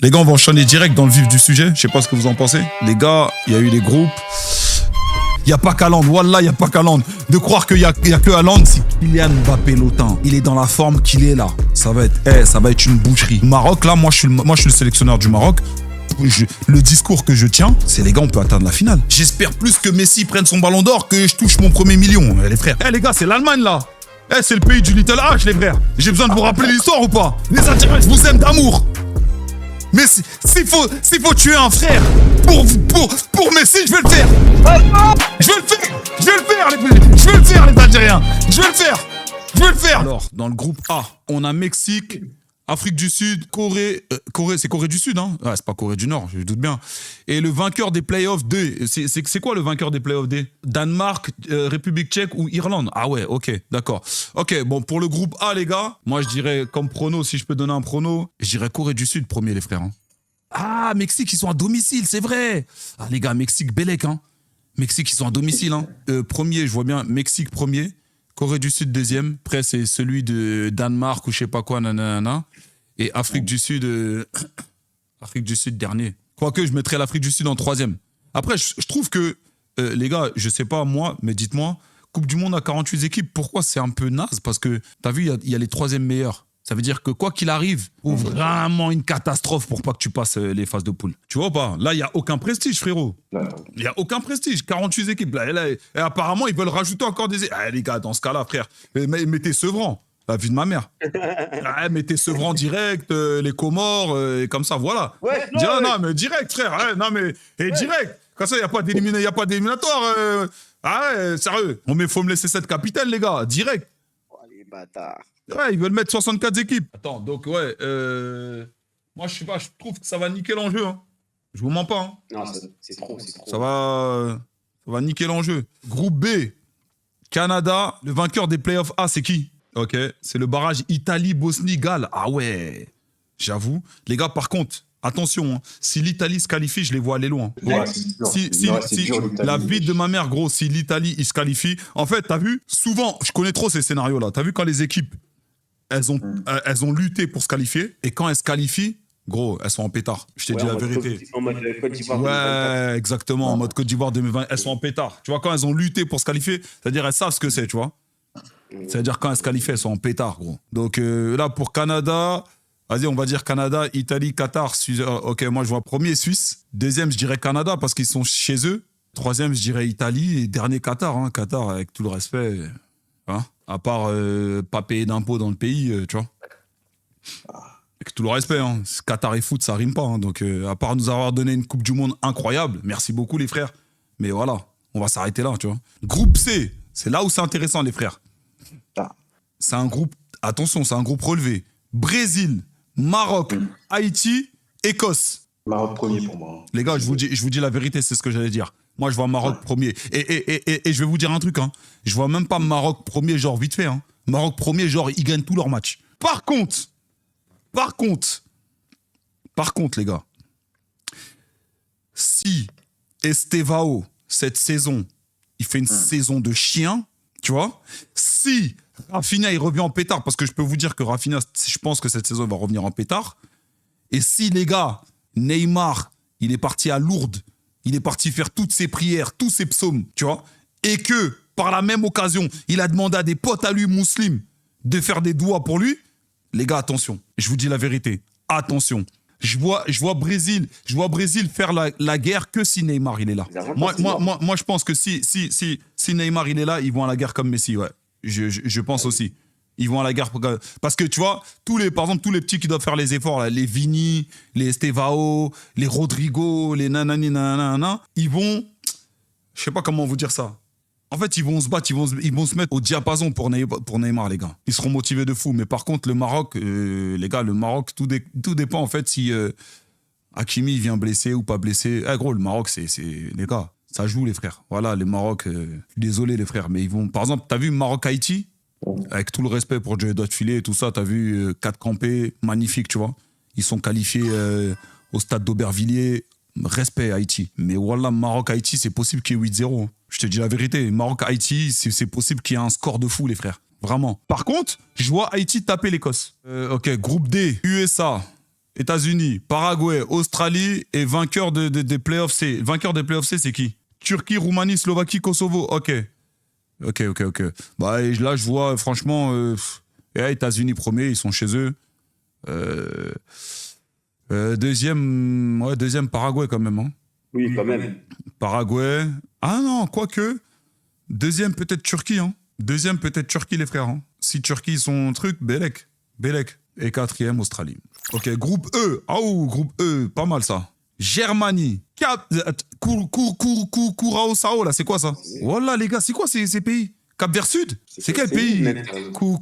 Les gars, on va enchaîner direct dans le vif du sujet. Je sais pas ce que vous en pensez. Les gars, il y a eu les groupes. Il n'y a pas qu'Haaland. Wallah, il n'y a pas qu'Haaland. De croire qu'il n'y a que Haaland, c'est Kylian Mbappé l'OTAN. Il est dans la forme qu'il est là. Ça va être une boucherie. Maroc, là, moi, je suis le sélectionneur du Maroc. Le discours que je tiens, c'est les gars, on peut atteindre la finale. J'espère plus que Messi prenne son ballon d'or que je touche mon premier million, les frères. Les gars, c'est l'Allemagne, là. C'est le pays du Little H, les frères. J'ai besoin de vous rappeler l'histoire ou pas? Les Algériens, je vous aime d'amour. Mais s'il faut tuer un frère pour Messi, je vais le faire. Je vais le faire, les Algériens. Je vais le faire. Alors, dans le groupe A, on a Mexique, Afrique du Sud, Corée, c'est Corée du Sud, hein? Ouais, c'est pas Corée du Nord, je doute bien. Et le vainqueur des playoffs D, c'est quoi le vainqueur des playoffs D? Danemark, République tchèque ou Irlande? Ah ouais, ok, d'accord. Ok, bon, pour le groupe A, les gars, moi je dirais, comme prono, si je peux donner un prono, je dirais Corée du Sud premier, les frères. Hein. Ah, Mexique, ils sont à domicile, c'est vrai. Ah, les gars, Mexique, Bélec, hein. Mexique, ils sont à domicile, hein. Premier, je vois bien, Mexique premier. Corée du Sud deuxième, après c'est celui de Danemark ou je sais pas quoi, nanana. Et Afrique du Sud dernier. Quoique je mettrais l'Afrique du Sud en troisième. Après, je trouve que, les gars, je sais pas moi, mais dites-moi, Coupe du Monde à 48 équipes, pourquoi c'est un peu naze? Parce que, t'as vu, il y a les troisièmes meilleurs. Ça veut dire que quoi qu'il arrive, ou vraiment une catastrophe pour pas que tu passes les phases de poule. Tu vois pas? Là, il n'y a aucun prestige, frérot. Il n'y a aucun prestige. 48 équipes. Là, et apparemment, ils veulent rajouter encore des... les gars, dans ce cas-là, frère, mettez Sevran. La vie de ma mère. Mettez Sevran direct, les Comores, et comme ça, voilà. Ouais, non, mais direct, frère. Non, mais direct. Comme ça, il n'y a pas d'éliminatoire. Sérieux. Faut me laisser cette capitaine, les gars. Direct. Oh, les bâtards. Ouais, ils veulent mettre 64 équipes. Attends, donc ouais, moi je sais pas, je trouve que ça va niquer l'enjeu. Hein. Je vous mens pas. Hein. Non, c'est trop. Ça va niquer l'enjeu. Groupe B, Canada, le vainqueur des playoffs A, c'est qui? Ok, c'est le barrage Italie-Bosnie-Galles. Ah ouais, j'avoue. Les gars, par contre, attention, hein, si l'Italie se qualifie, je les vois aller loin. Ouais, La vie de ma mère, gros, si l'Italie se qualifie, en fait, t'as vu, souvent, je connais trop ces scénarios-là. T'as vu quand les équipes, elles ont lutté pour se qualifier, et quand elles se qualifient, gros, elles sont en pétard. Je t'ai dit la vérité. En mode Côte d'Ivoire. Ouais, exactement, en mode Côte d'Ivoire 2020, elles sont en pétard. Tu vois, quand elles ont lutté pour se qualifier, c'est-à-dire elles savent ce que c'est, tu vois. C'est-à-dire quand elles se qualifient, elles sont en pétard, gros. Donc là, pour Canada, vas-y, on va dire Canada, Italie, Qatar, Suisse. Ok, moi, je vois premier Suisse. Deuxième, je dirais Canada parce qu'ils sont chez eux. Troisième, je dirais Italie. Et dernier, Qatar. Hein. Qatar, avec tout le respect. Hein. À part pas payer d'impôts dans le pays, tu vois. Avec tout le respect. Hein. Qatar et foot, ça rime pas. Hein. Donc, à part nous avoir donné une Coupe du Monde incroyable, merci beaucoup, les frères. Mais voilà, on va s'arrêter là, tu vois. Groupe C, c'est là où c'est intéressant, les frères. C'est un groupe, attention, c'est un groupe relevé. Brésil, Maroc, Haïti, Écosse. Maroc premier pour moi. Les gars, je vous dis la vérité, c'est ce que j'allais dire. Moi, je vois Maroc premier. Et je vais vous dire un truc. Hein. Je vois même pas Maroc premier, genre vite fait. Hein. Maroc premier, genre, ils gagnent tous leurs matchs. Par contre, les gars, si Estevao, cette saison, il fait une saison de chien, tu vois, si Rafinha, il revient en pétard, parce que je peux vous dire que Rafinha, je pense que cette saison, il va revenir en pétard. Et si, les gars, Neymar, il est parti à Lourdes, il est parti faire toutes ses prières, tous ses psaumes, tu vois, et que, par la même occasion, il a demandé à des potes à lui, musulmans, de faire des doigts pour lui, les gars, attention, je vous dis la vérité, attention. Je vois Brésil faire la guerre que si Neymar, il est là. Moi, je pense que si Neymar, il est là, ils vont à la guerre comme Messi, ouais. Je pense aussi. Ils vont à la guerre. Parce que tu vois, par exemple, tous les petits qui doivent faire les efforts, là, les Vini, les Estevao, les Rodrigo, les nanani, nanana, ils vont. Je sais pas comment vous dire ça. En fait, ils vont se battre, ils vont se mettre au diapason pour Neymar, les gars. Ils seront motivés de fou. Mais par contre, le Maroc, les gars, tout dépend en fait si Hakimi vient blessé ou pas blessé. Gros, le Maroc, c'est les gars. Ça joue, les frères. Voilà, les Maroc, désolé, les frères, mais ils vont... Par exemple, t'as vu Maroc-Haïti? Avec tout le respect pour Joe Filet et tout ça, t'as vu 4 campés, magnifique, tu vois. Ils sont qualifiés au stade d'Aubervilliers. Respect, Haïti. Mais voilà, Maroc-Haïti, c'est possible qu'il y ait 8-0. Hein. Je te dis la vérité. Maroc-Haïti, c'est possible qu'il y ait un score de fou, les frères. Vraiment. Par contre, je vois Haïti taper l'Écosse. Ok, groupe D, USA, États-Unis, Paraguay, Australie et vainqueur des playoffs C. Vainqueur des playoffs C, c'est qui? Turquie, Roumanie, Slovaquie, Kosovo. Ok. Bah, et là, je vois, franchement, États-Unis premier, ils sont chez eux. Deuxième, Paraguay quand même. Hein. Oui, quand même. Paraguay. Ah non, quoique. Deuxième, peut-être Turquie. Hein. Deuxième, peut-être Turquie, les frères. Hein. Si Turquie, ils sont truc, Belek. Et quatrième, Australie. Ok, groupe E. Groupe E, pas mal ça. Germanie. Curaçao, là, c'est quoi ça? Voilà, les gars, c'est quoi ces pays? Cap-Vert Sud? C'est quel pays?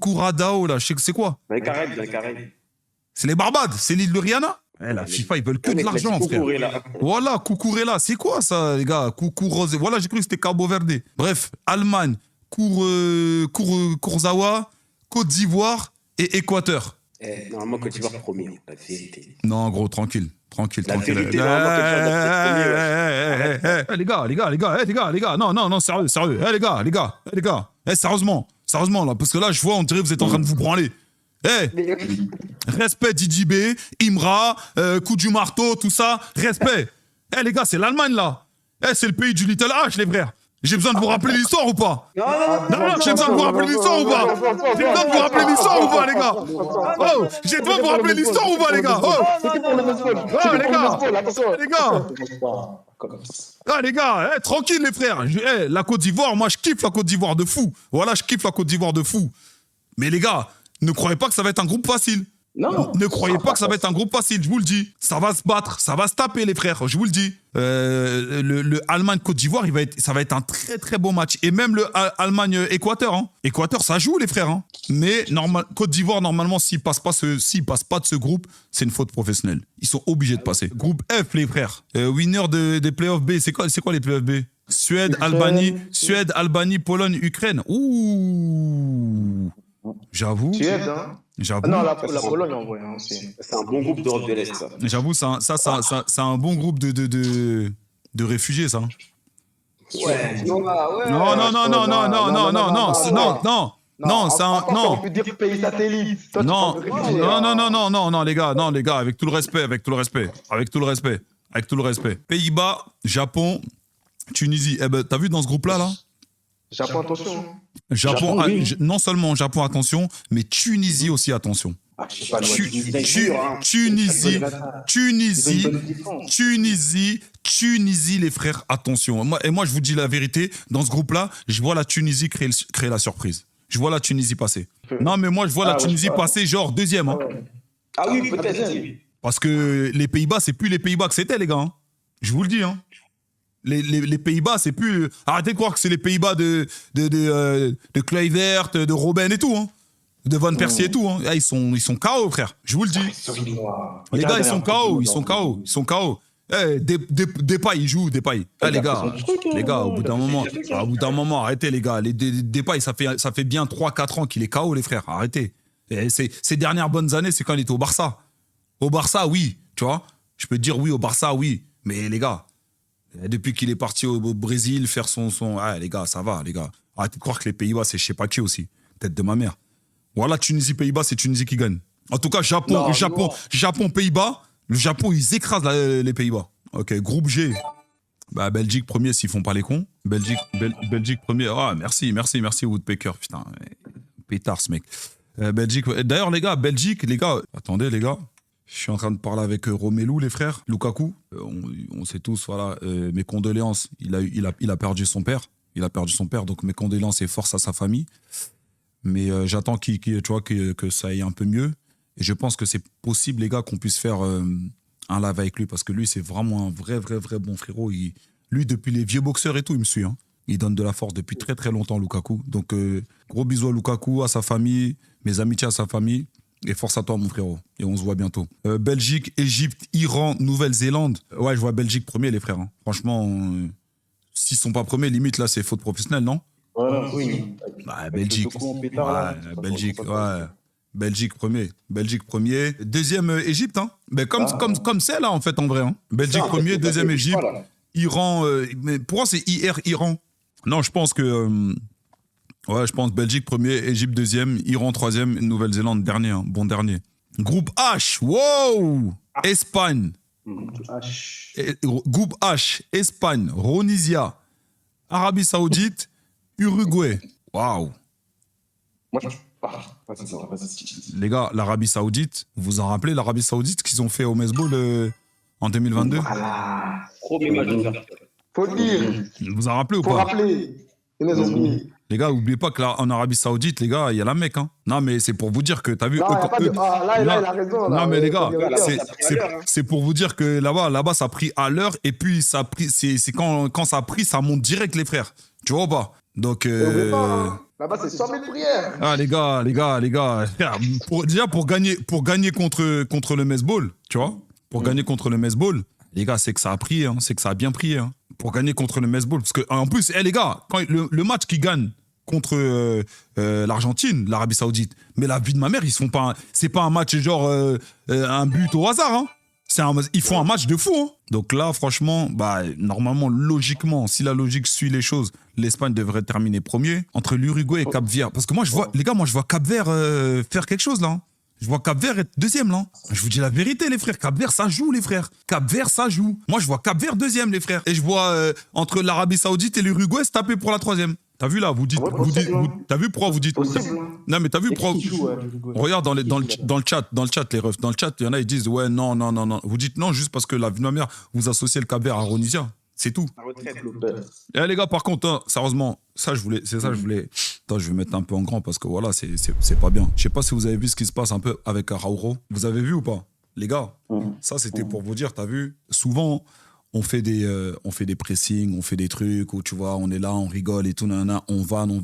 Curaçao, là, je sais que c'est quoi? Dans les Caraïbes. C'est les Barbades, c'est l'île de Rihanna? La FIFA, ils veulent que de l'argent, frère. Voilà, Cucurella, c'est quoi ça, les gars? Cucurose. Voilà, j'ai cru que c'était Cabo Verde. Bref, Allemagne, Kurzawa, Côte d'Ivoire et Équateur. Normalement, Côte d'Ivoire premier, la vérité. Non, gros, tranquille. La vérité, normalement, Côte d'Ivoire, Les gars, non, sérieux. Les gars. Sérieusement, là, parce que là, je vois, on dirait que vous êtes en train de vous branler. Respect Didi B, Imra, coup du marteau, tout ça, respect. Les gars, c'est l'Allemagne là. C'est le pays du Little H, les frères. J'ai besoin de vous rappeler l'histoire ou pas? Non, j'ai besoin de vous rappeler l'histoire ou pas? J'ai besoin de vous rappeler l'histoire ou pas, les gars? J'ai besoin de vous rappeler l'histoire ou pas, les gars? Les gars, tranquille, les frères. La Côte d'Ivoire, moi, je kiffe la Côte d'Ivoire de fou. Voilà, je kiffe la Côte d'Ivoire de fou. Mais les gars, ne croyez pas que ça va être un groupe facile. Non. Ne croyez pas que ça va être un groupe facile, je vous le dis. Ça va se battre, ça va se taper, les frères, je vous le dis. Le Allemagne-Côte d'Ivoire, ça va être un très très beau match. Et même le Allemagne-Équateur. Hein. Équateur, ça joue, les frères. Hein. Mais Côte d'Ivoire, normalement, s'ils passent pas de ce groupe, c'est une faute professionnelle. Ils sont obligés de passer. Groupe F, les frères. Winner des playoffs B. C'est quoi les playoffs B? Suède, Albanie, Pologne, Ukraine. Ouh. J'avoue. Suède, hein? J'avoue. Non, la Pologne en vrai aussi. C'est un bon groupe d'Europe de l'Est, ça. J'avoue, c'est un bon groupe de réfugiés, ça. Ouais. Non, c'est un. On peut dire pays satellite. Non, les gars, avec tout le respect. Pays-Bas, Japon, Tunisie. T'as vu dans ce groupe-là, là? Japon, attention. Japon, non seulement Japon, attention, mais Tunisie aussi, attention. Je sais pas, Tunisie, les frères, attention. Moi, je vous dis la vérité, dans ce groupe-là, je vois la Tunisie créer la surprise. Je vois la Tunisie passer. Non, mais moi, je vois la Tunisie passer genre deuxième. Hein. Ah oui, peut-être, oui. Parce que les Pays-Bas, c'est plus les Pays-Bas que c'était, les gars. Hein. Je vous le dis, hein. Les Pays-Bas, c'est plus... Arrêtez de croire que c'est les Pays-Bas de Kluivert, de Robben et tout, hein. De Van Persie et tout, hein. Ils sont KO, frère. Je vous le dis. Les gars, ils sont KO. Depay, il joue, Depay. Les gars, au bout d'un moment, arrêtez, les gars. Depay, ça fait bien 3-4 ans qu'il est KO, les frères. Arrêtez. Ces dernières bonnes années, c'est quand il était au Barça. Au Barça, oui, tu vois. Je peux te dire oui, au Barça, oui. Mais les gars... Depuis qu'il est parti au Brésil faire son... les gars, ça va, les gars. Arrêtez de croire que les Pays-Bas, c'est je sais pas qui aussi. Tête de ma mère. Voilà, Tunisie, Pays-Bas, c'est Tunisie qui gagne. En tout cas, Japon, Pays-Bas. Le Japon, ils écrasent les Pays-Bas. Ok, groupe G. Belgique premier s'ils font pas les cons. Belgique premier. Ah, merci, Woodpecker. Putain, pétard, ce mec. Belgique. D'ailleurs, les gars, attendez, les gars. Je suis en train de parler avec Romelu, les frères. Lukaku, on sait tous, voilà, mes condoléances. Il a perdu son père. Donc mes condoléances et force à sa famille. Mais j'attends que ça aille un peu mieux. Et je pense que c'est possible, les gars, qu'on puisse faire un live avec lui. Parce que lui, c'est vraiment un vrai bon frérot. Lui, depuis les vieux boxeurs et tout, il me suit. Hein. Il donne de la force depuis très, très longtemps, Lukaku. Donc, gros bisous à Lukaku, à sa famille, mes amitiés à sa famille. Et force à toi, mon frérot. Et on se voit bientôt. Belgique, Égypte, Iran, Nouvelle-Zélande. Ouais, je vois Belgique premier, les frères. Hein. Franchement, s'ils sont pas premiers, limite, là, c'est faute professionnelle, non? Oui. Belgique. Belgique premier. Deuxième, Égypte. Hein. Comme c'est là, en fait, en vrai. Hein. Belgique premier, deuxième, Égypte. Voilà. Iran. Mais pourquoi c'est Iran? Non, je pense que... je pense Belgique premier, Égypte deuxième, Iran troisième, Nouvelle-Zélande dernier, hein, bon dernier. Groupe H, wow! Espagne, groupe H, Espagne, Ronisia, Arabie Saoudite, Uruguay. Waouh. Moi, je. Vas-y. Les gars, l'Arabie Saoudite, vous vous en rappelez l'Arabie Saoudite, ce qu'ils ont fait au Mesball en 2022? Voilà. Premier match d'ouverture. Faut le dire. Vous vous en rappelez ou Faut pas? rappeler. Ils nous ont oublié. Les gars, n'oubliez pas qu'en Arabie Saoudite, les gars, il y a la Mecque. Hein. Non, mais c'est pour vous dire que t'as vu. Non, eux, y a quand pas de- eux- ah, là, il a raison. Là. Non, mais les gars, Faut dire la c'est- vérité. c'est pour vous dire que là-bas, ça a pris à l'heure et puis ça a pris, c'est quand ça a pris, ça monte direct, les frères. Tu vois ou pas? Donc. N'oublie pas, hein. Là-bas, c'est 100 000 prières. Ah, les gars. Déjà, pour gagner contre le Mesball, tu vois, pour gagner contre le Mesball, les gars, c'est que ça a pris, hein, c'est que ça a bien pris, hein, pour gagner contre le Mesball. Parce que, en plus, les gars, quand le match qu'ils gagnent contre l'Argentine, l'Arabie Saoudite, mais la vie de ma mère, c'est pas un match genre un but au hasard, hein. Ils font un match de fou. Hein. Donc là, franchement, normalement, logiquement, si la logique suit les choses, l'Espagne devrait terminer premier entre l'Uruguay et Cap-Vert. Parce que moi, je vois Cap-Vert faire quelque chose là. Hein. Je vois Cap-Vert être deuxième là. Je vous dis la vérité, les frères. Cap-Vert, ça joue, les frères. Cap-Vert, ça joue. Moi, je vois Cap-Vert deuxième, les frères. Et je vois entre l'Arabie Saoudite et l'Uruguay se taper pour la troisième. T'as vu là, t'as vu pourquoi vous dites. Possible. Non, mais t'as vu pourquoi. Qui joue, Uruguay. Regarde dans le chat, les refs. Dans le chat, il y en a, ils disent ouais, non. Vous dites non juste parce que la vie de ma mère, vous associez le Cap-Vert à Ronisia. C'est tout. La retraite. Et les gars, par contre, hein, sérieusement, je voulais. Attends, je vais mettre un peu en grand parce que voilà, c'est pas bien. Je sais pas si vous avez vu ce qui se passe un peu avec Araujo. Vous avez vu ou pas? Les gars, ça c'était pour vous dire, t'as vu? Souvent, on fait des pressings, on fait des trucs où tu vois, on est là, on rigole et tout, nanana, on vanne.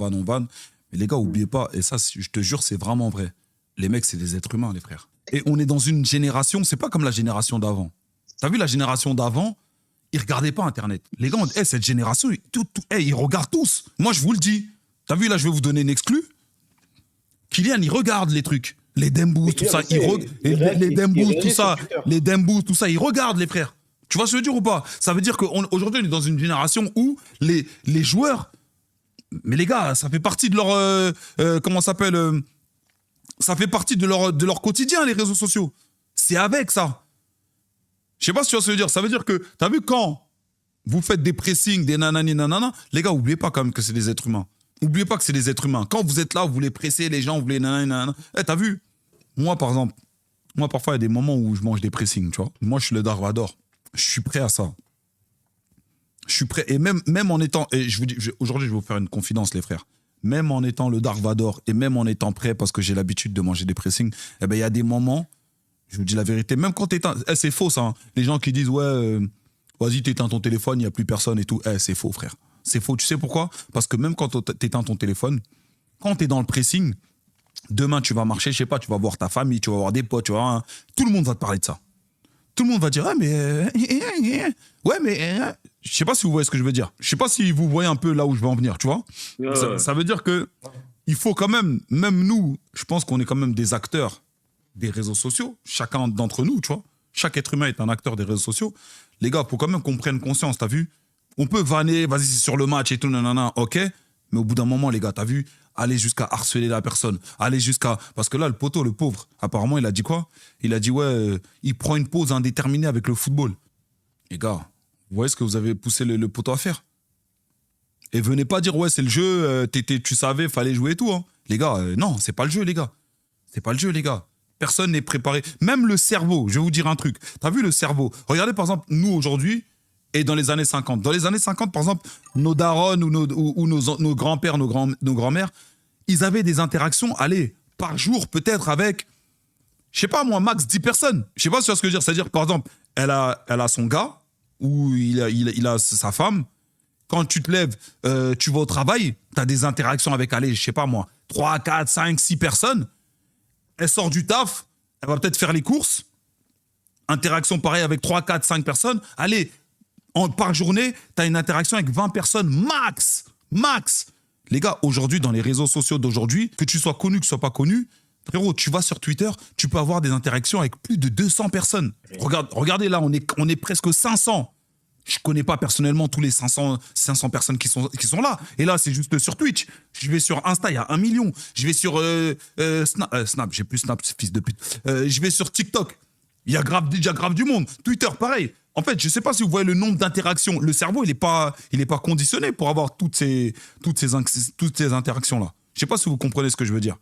Mais les gars, oubliez pas, et ça, je te jure, c'est vraiment vrai. Les mecs, c'est des êtres humains, les frères. Et on est dans une génération, c'est pas comme la génération d'avant. T'as vu la génération d'avant? Ils regardaient pas Internet. Les gars, cette génération, ils regardent tous. Moi, je vous le dis. T'as vu, là, je vais vous donner une exclue. Kylian, il regarde les trucs. Les Dembous, tout ça. Les Dembous, tout ça. Les Dembous, tout ça. Ils regardent, les frères. Tu vois ce que je veux dire ou pas? Ça veut dire qu'aujourd'hui, on est dans une génération où les joueurs... Mais les gars, ça fait partie de leur... comment ça s'appelle ça fait partie de leur quotidien, les réseaux sociaux. C'est avec ça. Je sais pas si tu vois ce que je veux dire. Ça veut dire que, t'as vu, quand vous faites des pressings, des nanani nanana, les gars, oubliez pas quand même que c'est des êtres humains. Oubliez pas que c'est des êtres humains. Quand vous êtes là, vous voulez presser les gens, vous voulez nanani nanana. T'as vu? Moi, par exemple, parfois, il y a des moments où je mange des pressings, tu vois. Moi, je suis le Dark Vador. Je suis prêt à ça. Je suis prêt. Et même en étant... Et je vous dis, aujourd'hui, je vais vous faire une confidence, les frères. Même en étant le Dark Vador et même en étant prêt, parce que j'ai l'habitude de manger des pressings, il y a des moments... Je vous dis la vérité, même quand t'éteins... c'est faux, ça. Hein. Les gens qui disent, ouais, vas-y, t'éteins ton téléphone, il n'y a plus personne et tout. C'est faux, frère. C'est faux. Tu sais pourquoi? Parce que même quand t'éteins ton téléphone, quand t'es dans le pressing, demain, tu vas marcher, je sais pas, tu vas voir ta famille, tu vas voir des potes, tu vois, tout le monde va te parler de ça. Tout le monde va dire, ouais, mais... Je sais pas si vous voyez ce que je veux dire. Je sais pas si vous voyez un peu là où je veux en venir, tu vois. Ça veut dire que il faut quand même nous, je pense qu'on est quand même des acteurs des réseaux sociaux, chacun d'entre nous, tu vois. Chaque être humain est un acteur des réseaux sociaux. Les gars, faut quand même qu'on prenne conscience, t'as vu? On peut vanner, vas-y, c'est sur le match et tout, nanana, ok. Mais au bout d'un moment, les gars, t'as vu? Aller jusqu'à harceler la personne, aller jusqu'à... Parce que là, le poteau, le pauvre, apparemment, il a dit quoi? Il a dit, ouais, il prend une pause indéterminée avec le football. Les gars, vous voyez ce que vous avez poussé le poteau à faire? Et venez pas dire, ouais, c'est le jeu, tu savais, fallait jouer et tout. Hein. Les gars, non, c'est pas le jeu, les gars. C'est pas le jeu, les gars. Personne n'est préparé. Même le cerveau, je vais vous dire un truc. T'as vu le cerveau? Regardez, par exemple, nous, aujourd'hui, et dans les années 50. Dans les années 50, par exemple, nos darons ou nos grands-pères, nos grands-mères, ils avaient des interactions, allez, par jour, peut-être avec, je sais pas moi, max 10 personnes. Je sais pas si tu vois ce que je veux dire. C'est-à-dire, par exemple, elle a son gars, ou il a sa femme. Quand tu te lèves, tu vas au travail, tu as des interactions avec, allez, je sais pas moi, 3, 4, 5, 6 personnes. Elle sort du taf, elle va peut-être faire les courses. Interaction pareil avec 3, 4, 5 personnes. Allez, par journée, tu as une interaction avec 20 personnes max. Max. Les gars, aujourd'hui, dans les réseaux sociaux d'aujourd'hui, que tu sois connu, que tu sois pas connu, frérot, tu vas sur Twitter, tu peux avoir des interactions avec plus de 200 personnes. Regardez là, on est presque 500. Je connais pas personnellement tous les 500 personnes qui sont là. Et là, c'est juste sur Twitch. Je vais sur Insta, il y a 1 million. Je vais sur Snap, j'ai plus Snap, fils de pute. Je vais sur TikTok. Il y a grave du monde. Twitter, pareil. En fait, je sais pas si vous voyez le nombre d'interactions. Le cerveau, il est pas conditionné pour avoir toutes ces interactions-là. Je sais pas si vous comprenez ce que je veux dire.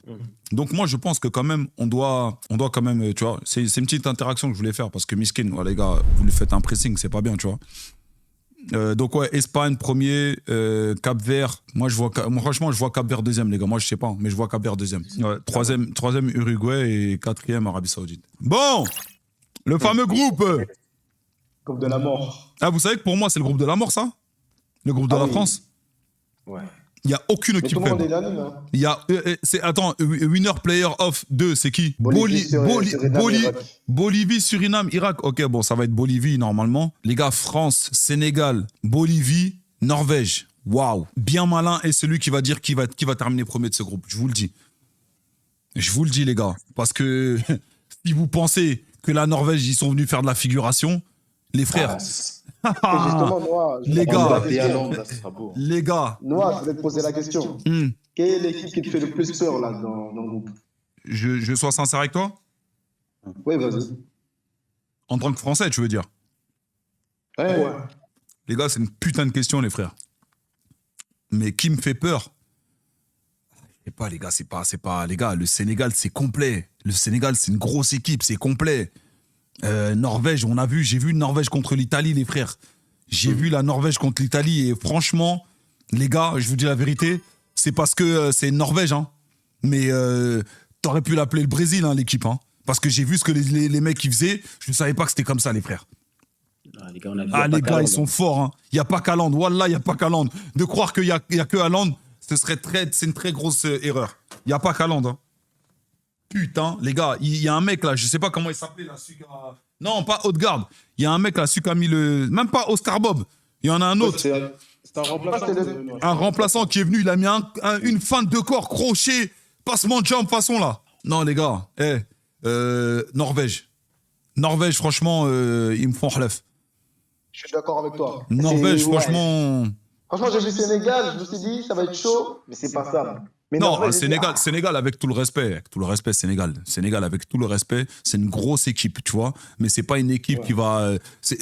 Donc moi, je pense que quand même, on doit quand même, tu vois, c'est une petite interaction que je voulais faire parce que Miskin, ouais, les gars, vous lui faites un pressing, c'est pas bien, tu vois. Donc ouais, Espagne premier, Cap-Vert. Moi franchement, je vois Cap-Vert deuxième, les gars. Moi je sais pas, mais je vois Cap-Vert deuxième. Ouais, troisième Uruguay et quatrième Arabie Saoudite. Bon, le fameux groupe. Comme de la mort. Ah, vous savez que pour moi c'est le groupe de la mort, ça. Le groupe de la oui. France. Ouais. Il y a aucune Mais équipe tout le monde est faible. unanime. Hein. Il y a attends, winner player of 2, c'est qui? Suriname, Irak. Bolivie, Suriname, Irak. Ok, bon, ça va être Bolivie normalement. Les gars, France, Sénégal, Bolivie, Norvège. Waouh, bien malin est celui qui va dire qui va terminer premier de ce groupe. Je vous le dis. Je vous le dis, les gars, parce que si vous pensez que la Norvège ils sont venus faire de la figuration, les frères. Et justement, Noah, je Les vais te poser gars. la Mbappé, question. Haaland, là, ce sera beau. Les gars, Noah, je vais te poser la question. hmm, Quelle est l'équipe qui te fait le plus peur là dans le groupe? je sois sincère avec toi. Oui, vas-y. En tant que Français, tu veux dire? Ouais. Les gars, c'est une putain de question, les frères. Mais qui me fait peur? Je sais pas, les gars, c'est pas. Les gars, le Sénégal, c'est complet. Le Sénégal, c'est une grosse équipe, c'est complet. Norvège, j'ai vu Norvège contre l'Italie, les frères. J'ai vu la Norvège contre l'Italie et franchement, les gars, je vous dis la vérité, c'est parce que c'est Norvège, hein. Mais t'aurais pu l'appeler le Brésil, hein, l'équipe, hein. Parce que j'ai vu ce que les mecs ils faisaient, je ne savais pas que c'était comme ça, les frères. Ah, les gars, on a vu, Ah, les gars, ils sont forts, hein. Il n'y a pas qu'Haaland. Wallah, il n'y a pas qu'Haaland. De croire qu'il y a que Haaland, c'est une très grosse erreur. Il n'y a pas qu'Haaland, hein. Putain, les gars, il y a un mec là, je sais pas comment il s'appelait là, celui qui a... Non, pas Haute-Garde. Il y a un mec là, celui qui a mis le... Même pas Oscar Bob. Il y en a un autre. C'est un remplaçant. Un remplaçant qui est venu, il a mis une feinte de corps, crochet, passement de jambe façon là. Non, les gars, Norvège. Norvège, franchement, ils me font relève. Je suis d'accord avec toi. Norvège, C'est- ouais. franchement... Franchement, j'ai vu Sénégal, je me suis dit, ça va être chaud, mais c'est pas ça. Mais Non, Norvège, j'ai dit, Sénégal, avec tout le respect, Sénégal. Sénégal, avec tout le respect, c'est une grosse équipe, tu vois. Mais c'est pas une équipe qui va...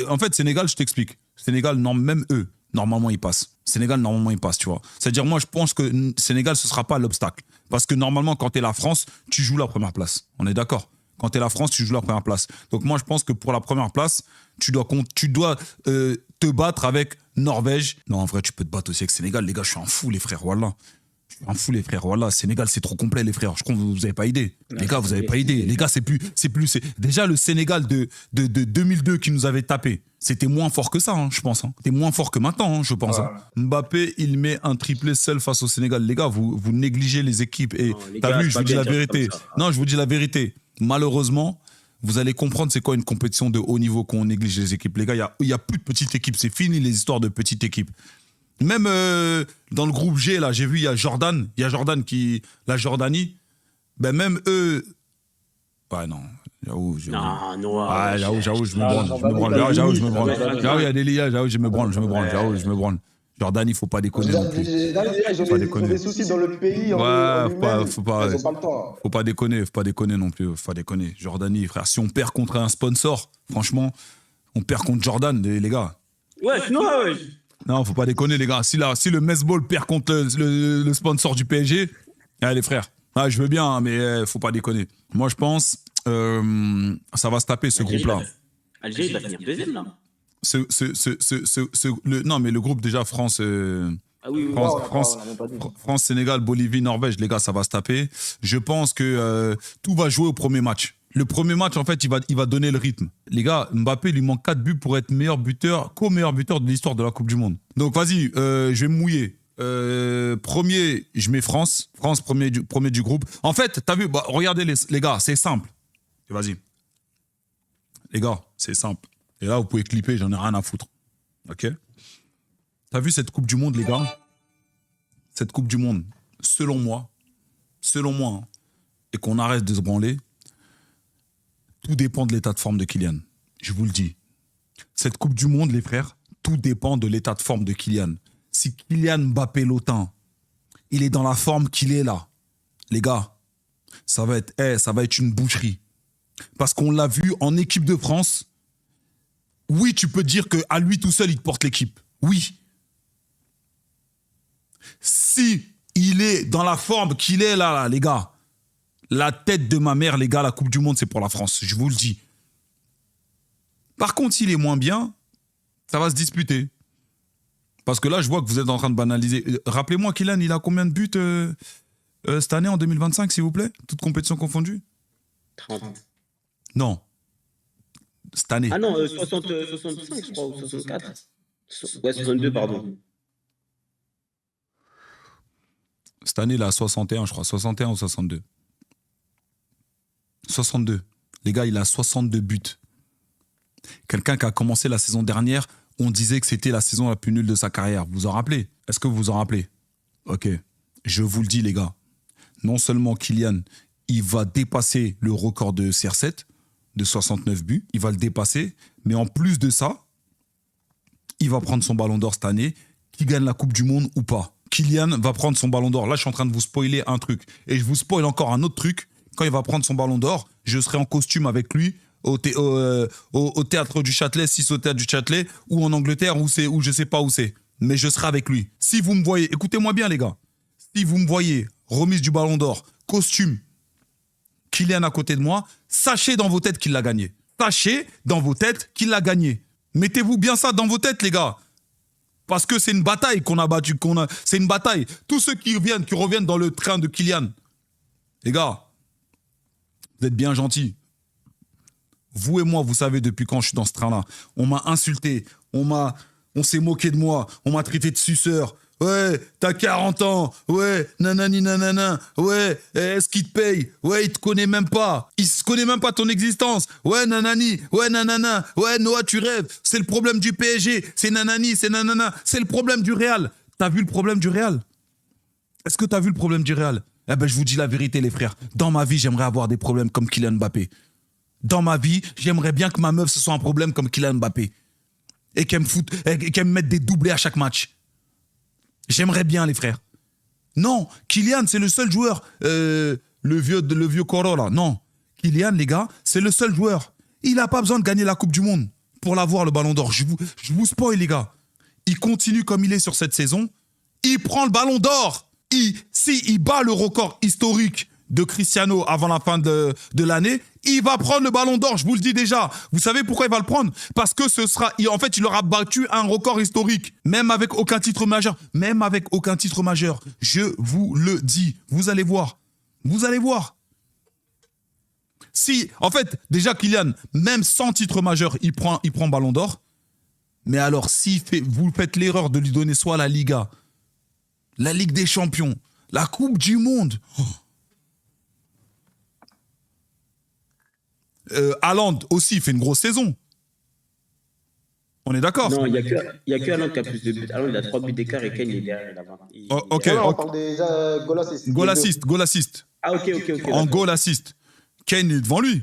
En fait, Sénégal, je t'explique. Sénégal, non, même eux, normalement, ils passent. Sénégal, normalement, ils passent, tu vois. C'est-à-dire, moi, je pense que Sénégal, ce sera pas l'obstacle. Parce que normalement, quand t'es la France, tu joues la première place. On est d'accord? Quand t'es la France, tu joues la première place. Donc moi, je pense que pour la première place, tu dois te battre avec Norvège. Non, en vrai, tu peux te battre aussi avec Sénégal. Les gars, je suis un fou, les frères, voilà. Je suis un fou, les frères, voilà. Sénégal, c'est trop complet, les frères. Je crois que vous n'avez pas idée. Les gars, vous n'avez pas idée. Les gars, c'est déjà le Sénégal de 2002 qui nous avait tapé. C'était moins fort que ça, hein, je pense. Hein. C'était moins fort que maintenant, hein, je pense. Hein. Mbappé, il met un triplé seul face au Sénégal. Les gars, vous négligez les équipes. Et Non, les t'as gars, vu, c'est je pas vous dis bien la de dire vérité. comme ça. Non, je vous dis la vérité. Malheureusement, vous allez comprendre c'est quoi une compétition de haut niveau quand on néglige les équipes. Les gars, il y a plus de petites équipes. C'est fini les histoires de petites équipes. Même dans le groupe G, là, j'ai vu, il y a Jordan. Il y a Jordan la Jordanie. Ben même eux... Ouais, non. J'avoue, Non, Noah. ah, j'avoue, je me Ah, branle. Jordanie, J'avoue, je me branle. Jordanie. J'avoue, il y a des liens, j'avoue, je me branle. J'avoue, je me branle. Jordan, il faut pas déconner non plus. Ils ont des soucis dans le pays. Ouais, en faut pas- lui-même. faut pas- Ils ont pas le temps. Faut pas déconner non plus. Faut pas déconner. Jordanie, frère, si on perd contre un sponsor, franchement, on perd contre Jordan, les gars. Ouais, Noah, ouais. Non, faut pas déconner, les gars. Si le Mesball perd contre le sponsor du PSG, les frères, je veux bien, hein, mais faut pas déconner. Moi, je pense, ça va se taper, ce groupe-là. Algérie va finir deuxième, là. Non, mais le groupe, déjà, France... Ah oui, oui. France, on l'a même pas dit. France, Sénégal, Bolivie, Norvège, les gars, ça va se taper. Je pense que tout va jouer au premier match. Le premier match, en fait, il va donner le rythme. Les gars, Mbappé, il lui manque 4 buts pour être meilleur buteur, co-meilleur buteur de l'histoire de la Coupe du Monde. Donc, vas-y, je vais me mouiller. Premier, je mets France. France, premier du groupe. En fait, t'as vu, regardez les gars, c'est simple. Vas-y. Les gars, c'est simple. Et là, vous pouvez clipper, j'en ai rien à foutre. OK? T'as vu cette Coupe du Monde, les gars? Cette Coupe du Monde, selon moi, hein, et qu'on arrête de se branler, tout dépend de l'état de forme de Kylian. Je vous le dis. Cette Coupe du Monde, les frères, tout dépend de l'état de forme de Kylian. Si Kylian Mbappé Lotin, il est dans la forme qu'il est là, les gars, ça va être une boucherie. Parce qu'on l'a vu en équipe de France. Oui, tu peux dire qu'à lui tout seul, il te porte l'équipe. Oui. Si il est dans la forme qu'il est là, les gars, la tête de ma mère, les gars, la Coupe du Monde, c'est pour la France. Je vous le dis. Par contre, s'il est moins bien, ça va se disputer. Parce que là, je vois que vous êtes en train de banaliser. Rappelez-moi, Kylian, il a combien de buts cette année, en 2025, s'il vous plaît? Toutes compétitions confondues? 30. Non. Cette année. Ah non, 65, je crois, ou 64. Ouais, 62, pardon. Cette année, là, 61, je crois. 61 ou 62. 62. Les gars, il a 62 buts. Quelqu'un qui a commencé la saison dernière, on disait que c'était la saison la plus nulle de sa carrière. Vous vous en rappelez? Est-ce que vous vous en rappelez? Ok. Je vous le dis, les gars. Non seulement Kylian, il va dépasser le record de CR7, de 69 buts. Il va le dépasser. Mais en plus de ça, il va prendre son ballon d'or cette année. Qui gagne la Coupe du Monde ou pas? Kylian va prendre son ballon d'or. Là, je suis en train de vous spoiler un truc. Et je vous spoil encore un autre truc. Quand il va prendre son ballon d'or, je serai en costume avec lui au théâtre du Châtelet, si c'est au théâtre du Châtelet, ou en Angleterre, ou je sais pas où c'est. Mais je serai avec lui. Si vous me voyez, écoutez-moi bien, les gars. Si vous me voyez, remise du ballon d'or, costume, Kylian à côté de moi, sachez dans vos têtes qu'il l'a gagné. Sachez dans vos têtes qu'il l'a gagné. Mettez-vous bien ça dans vos têtes, les gars. Parce que c'est une bataille qu'on a battue. C'est une bataille. Tous ceux qui reviennent dans le train de Kylian, les gars, vous êtes bien gentils. Vous et moi, vous savez depuis quand je suis dans ce train-là. On m'a insulté, on s'est moqué de moi, on m'a traité de suceur. Ouais, t'as 40 ans, ouais, nanani nanana, ouais, est-ce qu'il te paye? Ouais, il te connaît même pas, il se connaît même pas ton existence. Ouais, nanani, ouais, nanana, ouais, Noah, tu rêves, c'est le problème du PSG, c'est nanani, c'est nanana, c'est le problème du Real. T'as vu le problème du Real? Est-ce que t'as vu le problème du Real? Eh ben, je vous dis la vérité, les frères. Dans ma vie, j'aimerais avoir des problèmes comme Kylian Mbappé. Dans ma vie, j'aimerais bien que ma meuf, ce soit un problème comme Kylian Mbappé. Et qu'elle me mette des doublés à chaque match. J'aimerais bien, les frères. Non, Kylian, c'est le seul joueur, le vieux Corolla. Non, Kylian, les gars, c'est le seul joueur. Il n'a pas besoin de gagner la Coupe du Monde pour l'avoir, le Ballon d'Or. Je vous spoil, les gars. Il continue comme il est sur cette saison. Il prend le Ballon d'Or. Il bat le record historique de Cristiano avant la fin de l'année, il va prendre le Ballon d'Or, je vous le dis déjà. Vous savez pourquoi il va le prendre? Parce que il aura battu un record historique, même avec aucun titre majeur. Même avec aucun titre majeur. Je vous le dis. Vous allez voir. Vous allez voir. Si, en fait, déjà Kylian, même sans titre majeur, il prend Ballon d'Or. Mais alors, si vous faites l'erreur de lui donner soit la Liga, la Ligue des Champions, la Coupe du Monde... Haaland aussi, il fait une grosse saison. On est d'accord? Non, il n'y a que Haaland qui a plus de buts. Haaland, il a 3 buts d'écart et Kane, il est derrière là-bas. Ok. On parle des goal assist. Goal assist. Ah, ok. En goal assist. Kane est devant lui.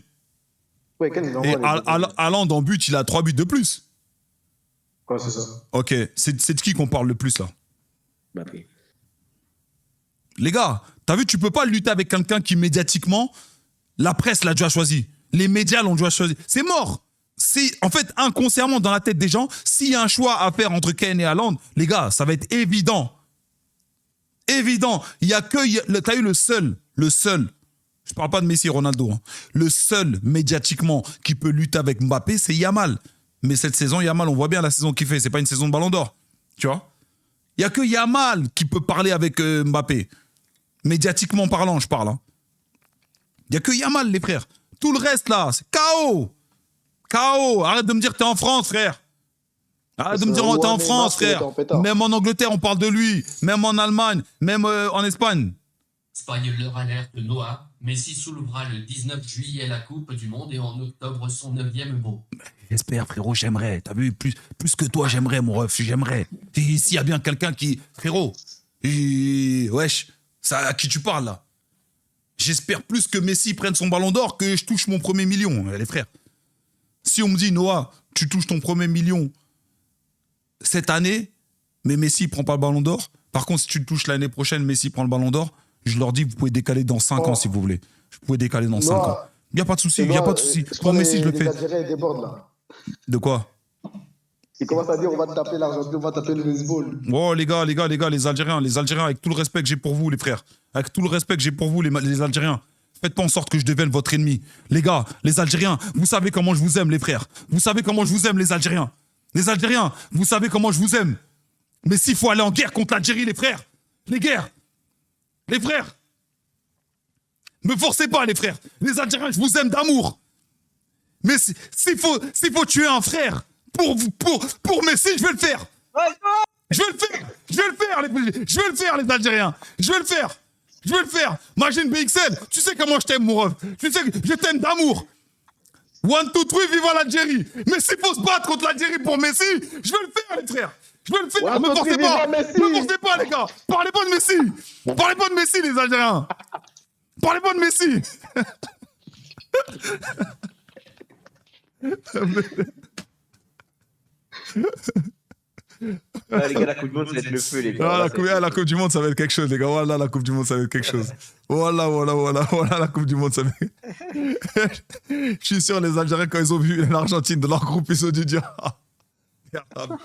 Ouais, Kane est devant Et lui. Haaland en but, il a 3 buts de plus. Quoi, c'est ça? Ok. C'est de qui qu'on parle le plus là? Mbappé. Les gars, t'as vu, tu peux pas lutter avec quelqu'un qui médiatiquement, la presse l'a déjà choisi. Les médias l'ont déjà choisi. C'est mort. En fait, inconsciemment, dans la tête des gens, s'il y a un choix à faire entre Kane et Haaland, les gars, ça va être évident. Évident. Il y a que... T'as eu le seul. Je parle pas de Messi et Ronaldo. Hein. Le seul, médiatiquement, qui peut lutter avec Mbappé, c'est Yamal. Mais cette saison, Yamal, on voit bien la saison qu'il fait. C'est pas une saison de Ballon d'Or. Tu vois? Il y a que Yamal qui peut parler avec Mbappé. Médiatiquement parlant, je parle. Hein. Il y a que Yamal, les frères. Tout le reste, là, c'est KO. KO. Arrête de me dire que t'es en France, frère. Arrête de me dire que t'es en France, frère. Même en Angleterre, on parle de lui. Même en Allemagne. Même en Espagne. Spoiler alerte Noah. Messi soulèvera le 19 juillet la Coupe du Monde et en octobre son 9e mot. J'espère, frérot, j'aimerais. T'as vu, plus que toi, j'aimerais, mon ref. J'aimerais. S'il y a bien quelqu'un qui... Frérot. Wesh. À qui tu parles, là? J'espère plus que Messi prenne son ballon d'or que je touche mon premier million, les frères. Si on me dit, Noah, tu touches ton premier million cette année, mais Messi ne prend pas le ballon d'or. Par contre, si tu le touches l'année prochaine, Messi prend le ballon d'or, je leur dis, vous pouvez décaler dans 5 ans si vous voulez. Vous pouvez décaler dans 5 ans. Il n'y a pas de souci, il C'est n'y a bon, pas de souci. je Pour crois Messi, je le les fais. Algériens ils débordent là. De quoi? Ils commencent à dire on va te taper l'Argentine, on va taper le baseball. Oh, les gars, les Algériens, avec tout le respect que j'ai pour vous, les frères. Avec tout le respect que j'ai pour vous, les Algériens. Faites pas en sorte que je devienne votre ennemi. Les gars, les Algériens, vous savez comment je vous aime, les frères. Vous savez comment je vous aime, les Algériens. Les Algériens, vous savez comment je vous aime. Mais s'il faut aller en guerre contre l'Algérie, les frères, les guerres, les frères, me forcez pas, les frères. Les Algériens, je vous aime d'amour. Mais s'il faut tuer un frère pour Messi, je vais le faire. Je vais le faire. Je vais le faire, les Algériens. Je vais le faire. Imagine BXL, tu sais comment je t'aime, mon ref. Tu sais que je t'aime d'amour. 1, 2, 3, viva l'Algérie. Mais s'il faut se battre contre l'Algérie pour Messi, je vais le faire, les frères. Je vais le faire. One, Me two, forcez three, pas. viva Messi. Me forcez pas, les gars. Parlez pas de Messi. Parlez pas de Messi, les Algériens. Parlez pas de Messi. Ah, les gars, la Coupe du Monde, ça va être le feu, les gars. Ah, la coupe du Monde, ça va être quelque chose, les gars. Voilà, la Coupe du Monde, ça va être quelque chose. Voilà, la Coupe du Monde, ça va être... Je suis sûr, les Algériens, quand ils ont vu l'Argentine de leur groupe, ils ont dû dire... Ah, merde.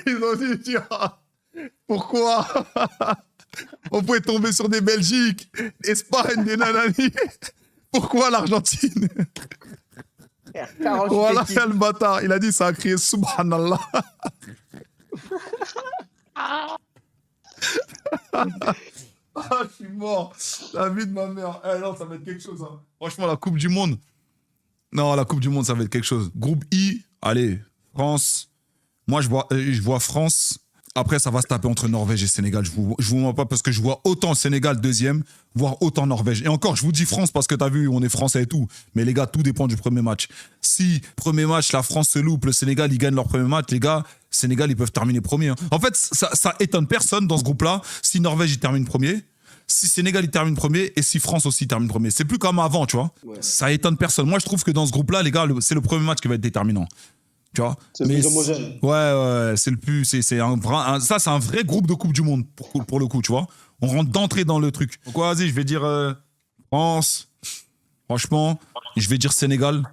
Ils ont dû dire... Ah, pourquoi on pouvait tomber sur des Belgiques, Espagne, des nanani. Pourquoi l'Argentine? Voilà, le bâtard. Il a dit, ça a crié Subhanallah. Ah, je suis mort. La vie de ma mère. Eh non, ça va être quelque chose. Hein. Franchement, la Coupe du Monde. Non, la Coupe du Monde, ça va être quelque chose. Groupe I, allez, France. Moi, je vois France. Après, ça va se taper entre Norvège et Sénégal. Je vous mens pas parce que je vois autant Sénégal deuxième, voire autant Norvège. Et encore, je vous dis France parce que t'as vu, on est français et tout. Mais les gars, tout dépend du premier match. Si, premier match, la France se loupe, le Sénégal, ils gagnent leur premier match, les gars, Sénégal, ils peuvent terminer premier. Hein. En fait, ça étonne personne dans ce groupe-là. Si Norvège, il termine premier, si Sénégal, il termine premier, et si France aussi termine premier. C'est plus comme avant, tu vois. Ouais. Ça étonne personne. Moi, je trouve que dans ce groupe-là, les gars, c'est le premier match qui va être déterminant. Tu vois, c'est le plus homogène. Ouais, c'est le plus. C'est un vrai. Ça, c'est un vrai groupe de Coupe du Monde pour le coup, tu vois. On rentre d'entrée dans le truc. Donc, vas-y, je vais dire France. Franchement, je vais dire Sénégal.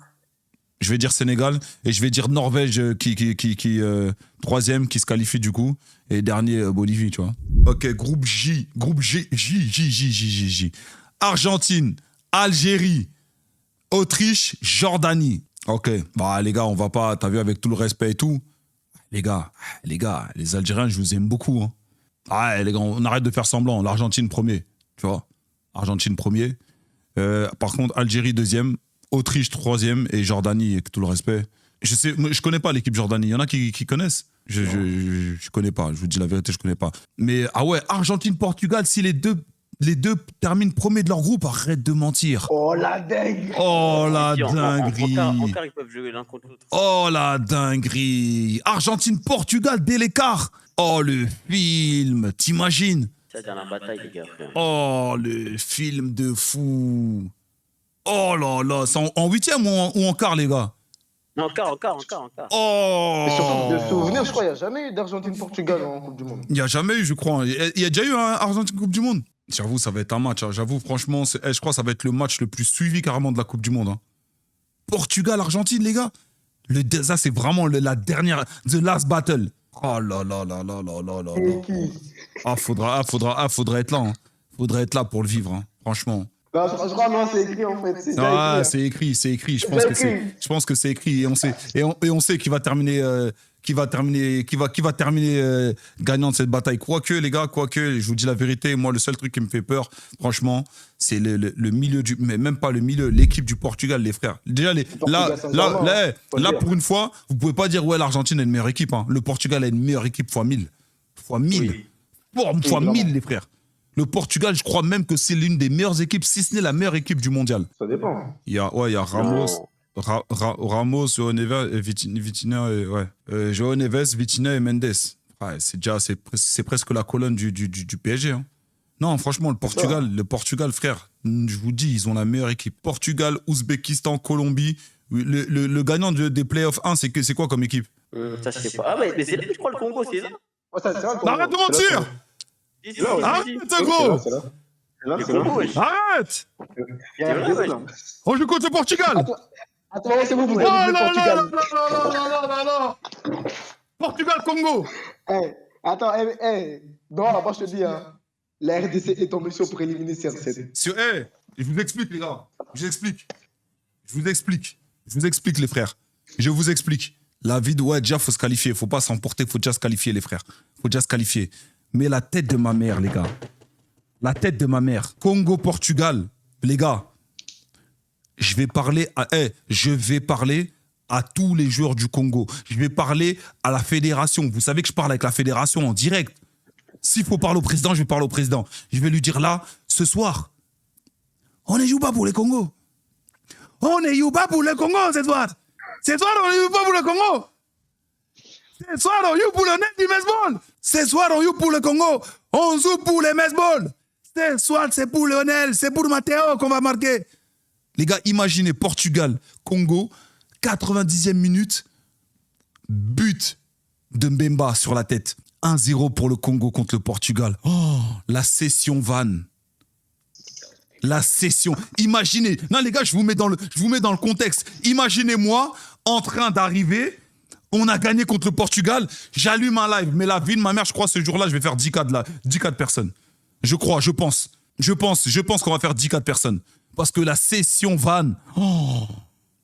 Et je vais dire Norvège qui troisième, qui se qualifie du coup. Et dernier, Bolivie, tu vois. Ok, groupe J. J. Argentine, Algérie, Autriche, Jordanie. Ok, bah les gars, on va pas, t'as vu, avec tout le respect et tout. Les gars, les Algériens, je vous aime beaucoup. Hein. Ah, les gars, on arrête de faire semblant. L'Argentine premier, tu vois. Argentine premier. Par contre, Algérie deuxième, Autriche troisième et Jordanie, avec tout le respect. Je connais pas l'équipe Jordanie. Il y en a qui connaissent. Je connais pas. Je vous dis la vérité, je connais pas. Mais ah ouais, Argentine-Portugal, si les deux terminent premier de leur groupe, arrête de mentir. Oh la dingue. Oh la dinguerie. Encore, ils peuvent jouer l'un contre l'autre. Oh la dinguerie. Argentine-Portugal dès l'écart. Oh le film, t'imagines? C'est dans la bataille, les gars. Frère. Oh le film de fou. Oh là là, c'est en huitième ou en quart, les gars? Non, encore. Oh. Et surtout, de souvenir, je crois, il n'y a jamais eu d'Argentine-Portugal en Coupe du Monde. Il n'y a jamais eu, je crois. Il y a déjà eu un Argentine-Coupe du Monde. J'avoue, ça va être un match. Hein. J'avoue, franchement, je crois que ça va être le match le plus suivi carrément de la Coupe du Monde. Hein. Portugal-Argentine, les gars. Ça, c'est vraiment la dernière, the last battle. Oh là là là là là là là. Ah, faudra être là. Hein. Faudrait être là pour le vivre, hein. Franchement. Non, je crois, non, c'est écrit en fait. C'est écrit. Je pense que c'est écrit. Et on sait qui va terminer gagnant de cette bataille. Quoique, les gars, je vous dis la vérité, moi, le seul truc qui me fait peur, franchement, c'est le milieu mais même pas le milieu, l'équipe du Portugal, les frères. Déjà, là, pour une fois, vous pouvez pas dire, ouais, l'Argentine est une meilleure équipe. Hein. Le Portugal est une meilleure équipe fois 1000. Fois 1000. Fois 1000, les frères. Le Portugal, je crois même que c'est l'une des meilleures équipes, si ce n'est la meilleure équipe du mondial. Ça dépend. Il y a Ramos. Ramos, João Neves, Vitinha, João Neves, Vitinha et Mendes. Ouais, c'est presque la colonne du PSG. Hein. Non, franchement, le Portugal, frère, je vous dis, ils ont la meilleure équipe. Portugal, Ouzbékistan, Colombie. Le gagnant des playoffs 1, c'est quoi comme équipe? Ça, je sais pas. Ah, mais c'est là, je crois, le Congo, c'est là. Ouais, ça, c'est vrai, arrête de mentir! Arrête, gros! Là, Mais c'est comment, bon. wesh? Arrête! Il y a Ouais, là. On joue contre le Portugal! Attends, attends, c'est bon, vous Oh avez là le là Portugal. là là là là là là! Portugal-Congo! Eh, attends, non, moi je te dis, hein, la RDC est en mission pour éliminer CR7. Je vous explique, les gars. Je vous explique. Je vous explique. Je vous explique, les frères. Je vous explique. La vie de ouais, déjà, faut se qualifier. Faut pas s'emporter, faut déjà se qualifier, les frères. Faut déjà se qualifier. Mais la tête de ma mère, les gars. La tête de ma mère. Congo-Portugal. Les gars. Je vais parler à tous les joueurs du Congo. Je vais parler à la fédération. Vous savez que je parle avec la fédération en direct. S'il faut parler au président, je vais parler au président. Je vais lui dire là, ce soir, on ne joue pas pour le Congo. On ne joue pas pour le Congo ce soir. Ce soir, on ne joue pas pour le Congo. Ce soir, on joue pour le net du Mesball. Ce soir, on joue pour le Congo. On joue pour le Mesball. Ce soir, c'est pour Lionel, c'est pour Matteo qu'on va marquer. Les gars, imaginez Portugal, Congo, 90e minute, but de Mbemba sur la tête. 1-0 pour le Congo contre le Portugal. Oh, la session vanne. La session. Imaginez. Non, les gars, je vous mets dans le contexte. Imaginez-moi en train d'arriver. On a gagné contre le Portugal. J'allume un live. Mais la vie de ma mère, je crois, ce jour-là, je vais faire 10 cas de personnes. Je crois, je pense. Je pense qu'on va faire 10 cas de personnes. Parce que la session vanne. Oh,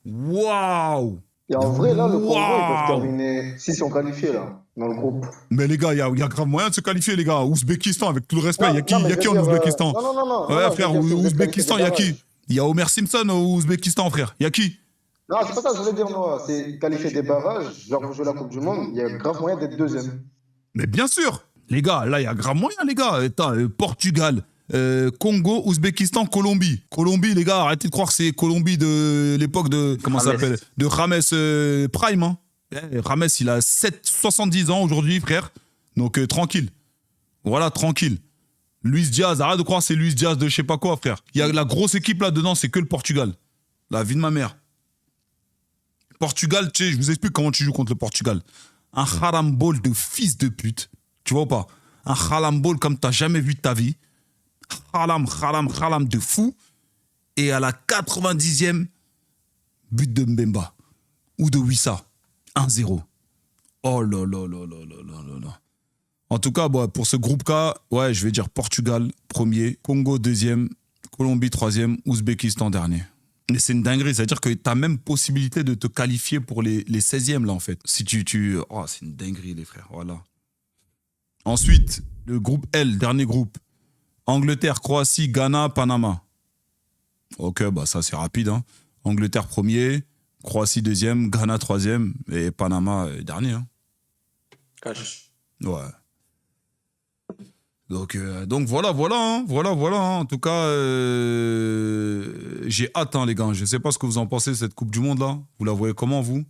waouh. Et en vrai, là, le Congo, ils peuvent Waouh. terminer, s'ils sont qualifiés, là, dans le groupe. Mais les gars, il y a grave moyen de se qualifier, les gars. Ouzbékistan, avec tout le respect, il y a qui, Non, mais y a je qui veux en dire, Ouzbékistan non, Ouais, non, frère, je veux dire, si vous êtes Ouzbékistan, il y a qualifiés, qui? Il y a Omer Simpson au Ouzbékistan, frère. Il y a qui? Non, c'est pas ça que je voulais dire, moi. C'est qualifier des barrages, genre vous jouez la Coupe du Monde, il y a grave moyen d'être deuxième. Mais bien sûr. Les gars, là, il y a grave moyen, les gars. Attends, Portugal, Congo, Ouzbékistan, Colombie. Colombie, les gars, arrêtez de croire que c'est Colombie de l'époque de... Comment ça James. s'appelle? De James Prime, hein. James, il a 70 ans aujourd'hui, frère. Donc, tranquille. Voilà, tranquille. Luis Diaz, arrête de croire que c'est Luis Diaz de je sais pas quoi, frère. Il y a la grosse équipe là-dedans, c'est que le Portugal. La vie de ma mère. Portugal, tu sais, je vous explique comment tu joues contre le Portugal. Un harambol de fils de pute. Tu vois ou pas? Un harambol comme t'as jamais vu de ta vie. Haram de fou. Et à la 90e, but de Mbemba. Ou de Wissa. 1-0. Oh là là là là là là là là. En tout cas, bon, pour ce groupe K, ouais, je vais dire Portugal premier, Congo deuxième, Colombie troisième, Ouzbékistan dernier. Mais c'est une dinguerie, c'est-à-dire que tu as même possibilité de te qualifier pour les 16e là en fait. Si Oh, c'est une dinguerie les frères, voilà. Ensuite, le groupe L, dernier groupe. Angleterre, Croatie, Ghana, Panama. Ok, bah ça c'est rapide. Hein. Angleterre premier, Croatie deuxième, Ghana troisième et Panama dernier. Hein. Cash. Ouais. Donc voilà, hein. Voilà. Hein. En tout cas, j'ai hâte, hein, les gars. Je sais pas ce que vous en pensez de cette Coupe du Monde là. Vous la voyez comment vous?